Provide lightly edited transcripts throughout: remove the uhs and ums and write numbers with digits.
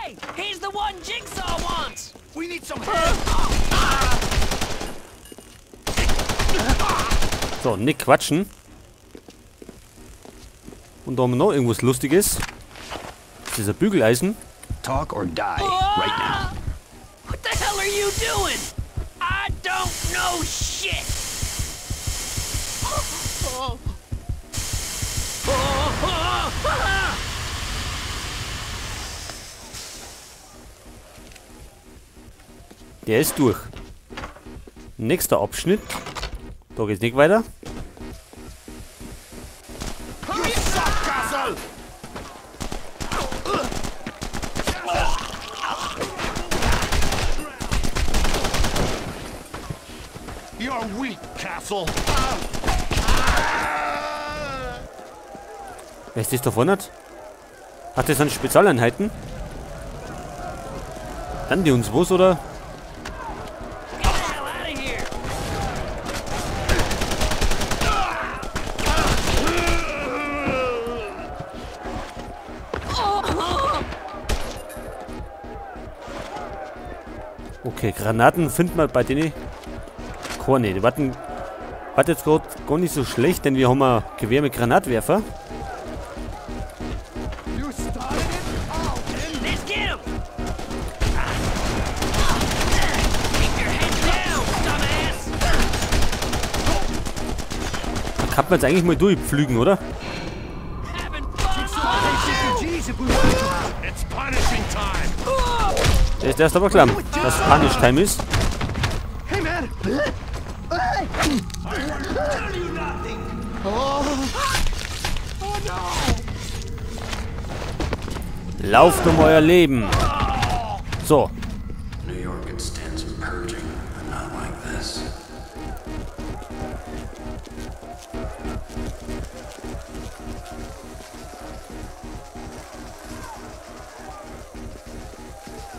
Hey, he's the one Jigsaw wants. We need some help. So, nicht quatschen. Und da haben wir noch irgendwas Lustiges. Das ist ein Bügeleisen. Talk or die right now. What the hell are you doing? I don't know shit. Der ist durch. Nächster Abschnitt. Da geht's nicht weiter. You're weak, Castle. Wer ist das da vorne? Hat das an Spezialeinheiten? Dann die uns was, oder? Get the hell out of here. Okay, Granaten finden wir bei denen keine. Die warten jetzt gerade gar nicht so schlecht, denn wir haben ein Gewehr mit Granatwerfer. You started it? Let's get him. Keep your head down, dumbass. Da kann man jetzt eigentlich mal durchpflügen, oder? Having fun. Refugees if we want to. It's punishing time. Der ist erst aber klar, dass Punish Time ist. Hey, man. Lauft um euer Leben. So. New York could stand some purging, but not like this.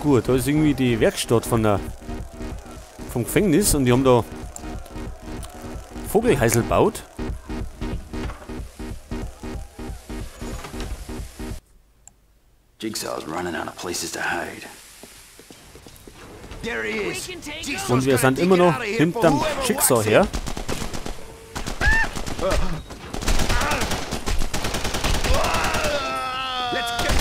Gut, da ist irgendwie die Werkstatt vom Gefängnis und die haben da Vogelhäusl gebaut. Jigsaw's running out of places to hide. There he We is. can take Jigsaw's Und wir gonna sind immer take it noch out of here hinterm for whoever Jigsaw wants it. her. Let's get.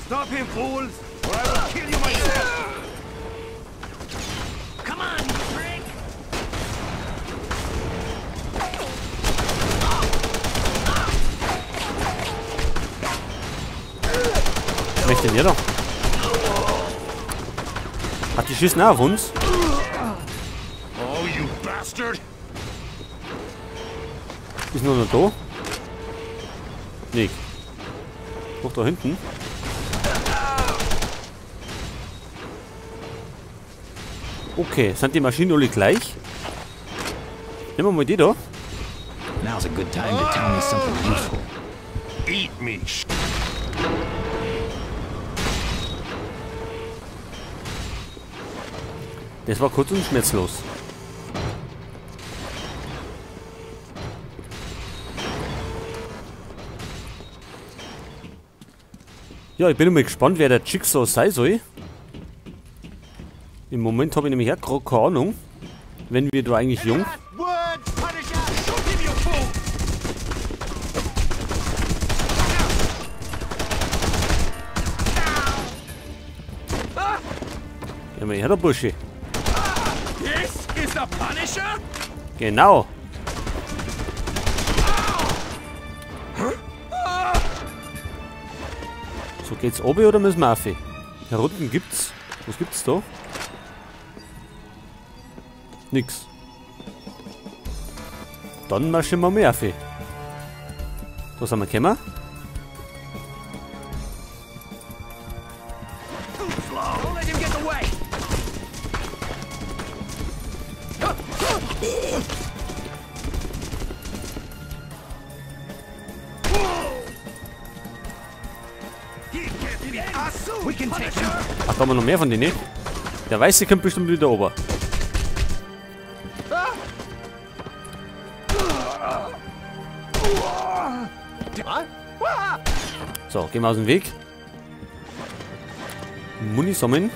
Stop him, fools, or I will kill you myself. Come on, you prick. Möchte ihr doch? Hat die schießen auch auf uns? Oh, you bastard! Ist nur noch da? Nee. Guck da hinten. Okay, sind die Maschinen alle gleich? Nehmen wir mal die da. Now's a good time to tell me something useful. Eat me. Das war kurz und schmerzlos. Ja, ich bin mal gespannt, wer der Jigsaw sein soll. Im Moment habe ich nämlich auch gerade keine Ahnung. Wenn wir da eigentlich jung. Words, Punisher! Shoot him, you fool! Ja, mal her, der Bursche. This is the Punisher? Genau. So geht's oben oder müssen wir auf? Hier unten gibt's. Was gibt's da? Nix. Dann marschieren wir mehr auf. Da sind wir gekommen. Don't let him get away! We can take him. Ach, da haben wir noch mehr von denen. Der Weiße kommt bestimmt wieder oben. So, gehen wir aus dem Weg. Muni sammeln.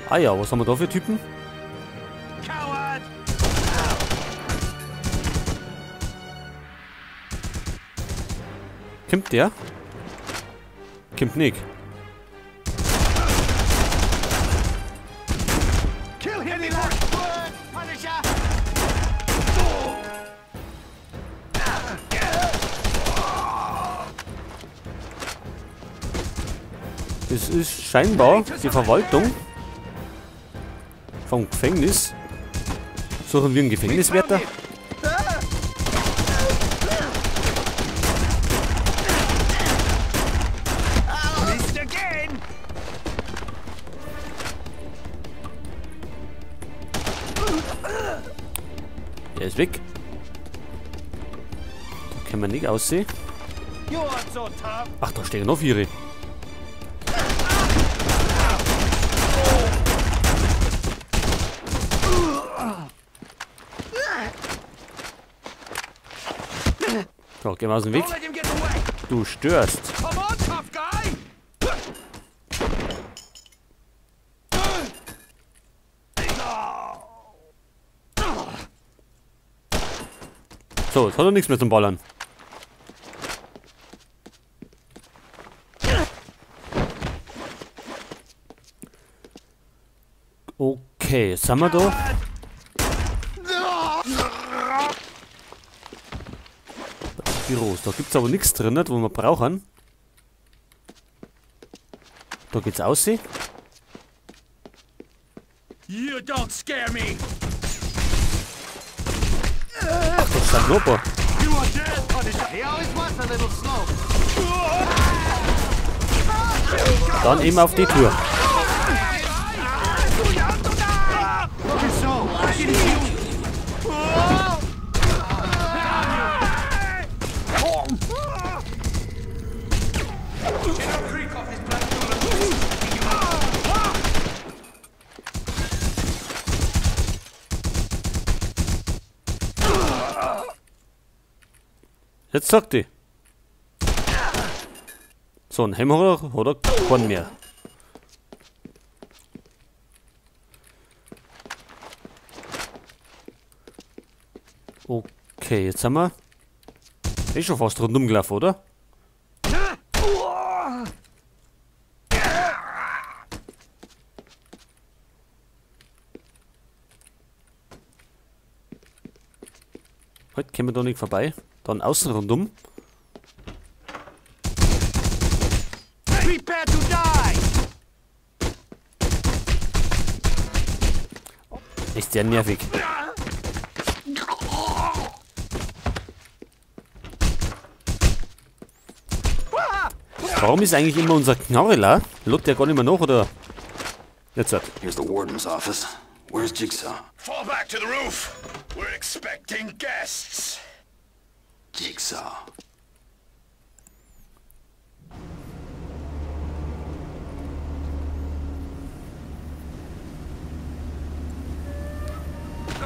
Ah ja, was haben wir da für Typen? Kommt der? Kommt nicht. Das ist scheinbar die Verwaltung vom Gefängnis. Suchen wir einen Gefängniswärter? Der ist weg. Da können wir nicht aussehen. Ach, da stehen noch 4. So, geh mal aus dem Weg. Du störst. So, jetzt hat er nichts mehr zum Ballern. Okay, jetzt sind wir da. Büros. Da gibt es aber nichts drin, wo wir brauchen. Da geht's aussehen. You don't scare me. Ach, da stand noch ein paar. Dann eben auf die Tür. Jetzt sagt die. So, ein Hämmer oder keinen mehr. Okay, jetzt haben wir schon fast rundum gelaufen, oder? Heute kommen wir da nicht vorbei. Dann außen rundum. Ist sehr nervig. Warum ist eigentlich immer unser Knarre la? Lädt der gar nicht mehr nach, oder? Jetzt hat. Here's the warden's office. Where's Jigsaw? Fall back to the roof. We're expecting guests. Jigsaw.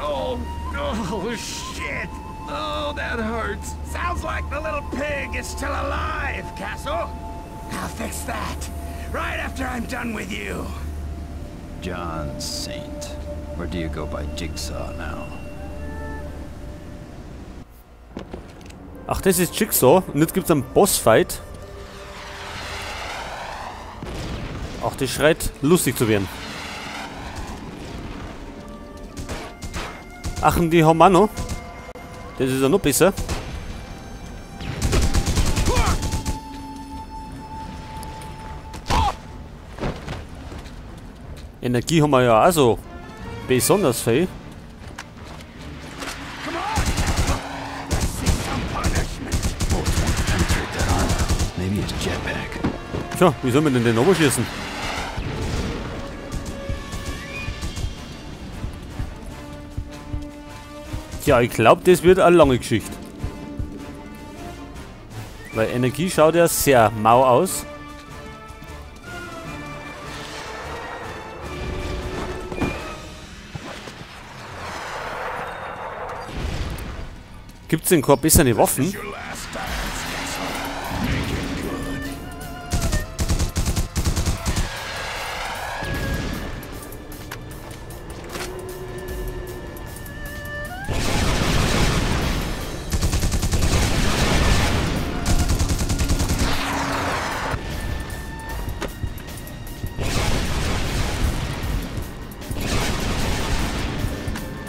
Oh, oh, shit. Oh, that hurts. Sounds like the little pig is still alive, Castle. I'll fix that. Right after I'm done with you. John Saint. Or do you go by Jigsaw now? Ach, das ist Jigsaw. Und jetzt gibt es einen Bossfight. Ach, das schreit lustig zu werden. Ach, und die haben wir noch. Das ist ja noch besser. Energie haben wir ja auch so besonders viel. Maybe it's jetpack. Tja, wie soll man denn den oberschießen? Tja, ich glaube, das wird eine lange Geschichte. Weil Energie schaut ja sehr mau aus. Gibt es denn keine bessere Waffen? Your last dance, Castle. Make it good.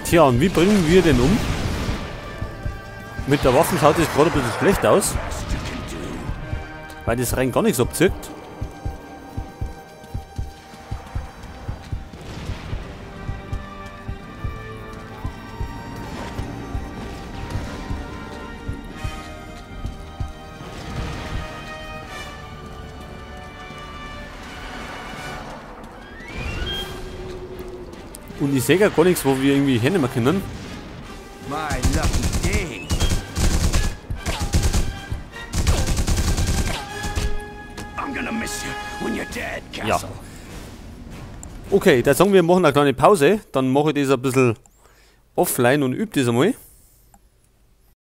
Tja, und wie bringen wir den um? Mit der Waffe schaut es gerade ein bisschen schlecht aus. Weil das rein gar nichts abzirkt. Und ich sehe gar nichts, wo wir irgendwie hinnehmen können. My lucky day. I'm gonna miss you when you're dead, Castle. Okay, dann sagen wir, machen eine kleine Pause. Dann mache ich das ein bisschen offline und übe das einmal.